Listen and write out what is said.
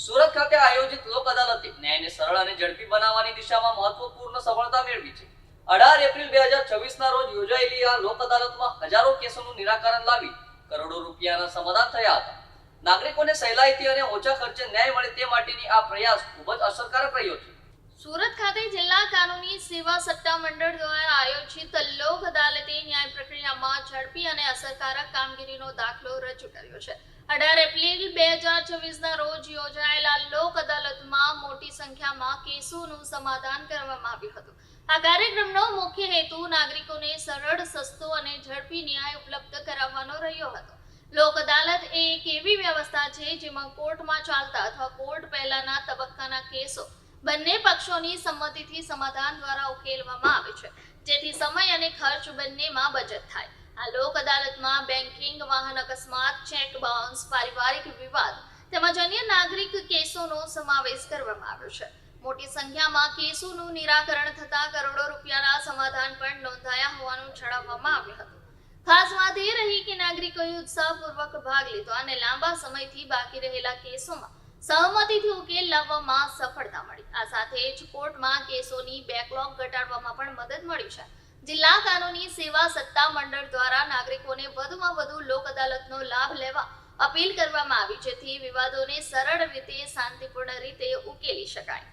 સુરત ખાતે આયોજિત લોક અદાલતે ન્યાયને સરળ અને ઝડપી બનાવવાની દિશામાં મહત્વપૂર્ણ સફળતા મેળવી છે। 18 એપ્રિલ 2026ના રોજ યોજાયેલી આ લોક અદાલતમાં હજારો કેસોનું નિરાકરણ લાવી કરોડો રૂપિયાના સમાધાન થયા હતા। નાગરિકોને સહેલાઈથી અને ઓછા ખર્ચે ન્યાય મળે તે માટેની આ પ્રયાસ ખૂબ જ અસરકારક રહ્યો છે। સુરત ખાતે જિલ્લા કાનૂની સેવા સત્તા મંડળ દ્વારા આયોજિત લોક અદાલતે ન્યાય પ્રક્રિયામાં ઝડપી અને અસરકારક કામગીરીનો દાખલો રજૂ કર્યો છે। 18 એપ્રિલ 2026ના રોજ યોજાયેલા લોક અદાલતમાં મોટી સંખ્યામાં કેસોનું સમાધાન કરવામાં આવ્યું હતું। આ કાર્યક્રમનો મુખ્ય હેતુ નાગરિકોને સરળ, સસ્તો અને ઝડપી ન્યાય ઉપલબ્ધ કરાવવાનો રહ્યો હતો। લોક અદાલત એ એક એવી વ્યવસ્થા છે જેમાં કોર્ટમાં ચાલતા અથવા કોર્ટ પહેલાના તબક્કાના કેસો બંને પક્ષોની સંમતિથી સમાધાન દ્વારા ઉકેલવામાં આવે છે, જેથી સમય અને ખર્ચ બંનેમાં બચત થાય। આ લોક અદાલતમાં બેન્કિંગ, વાહન અકસ્માત, ચેક બાઉન્સ, પારિવારિક વિવાદ તેમજ અન્ય નાગરિક કેસોનો સમાવેશ કરવામાં આવ્યો છે। મોટી સંખ્યામાં કેસોનું નિરાકરણ થતા કરોડો રૂપિયાના સમાધાન પણ નોંધાયા હોવાનું જણાવવામાં આવ્યું હતું। ખાસ વાત એ રહી કે નાગરિકોએ ઉત્સાહપૂર્વક ભાગ લીધો અને લાંબા સમયથી બાકી રહેલા કેસોમાં સહમતિથી ઉકેલ લાવવામાં સફળતા મળી। આ સાથે જ કોર્ટમાં કેસોની બેકલોગ ઘટાડવામાં પણ મદદ મળી છે। જિલ્લા કાનૂની સેવા સત્તા મંડળ દ્વારા નાગરિકોને વધુમાં વધુ લોક અદાલતનો લાભ લેવા અપીલ કરવામાં આવી, જેથી વિવાદોને સરળ રીતે, શાંતિપૂર્ણ રીતે ઉકેલી શકાય।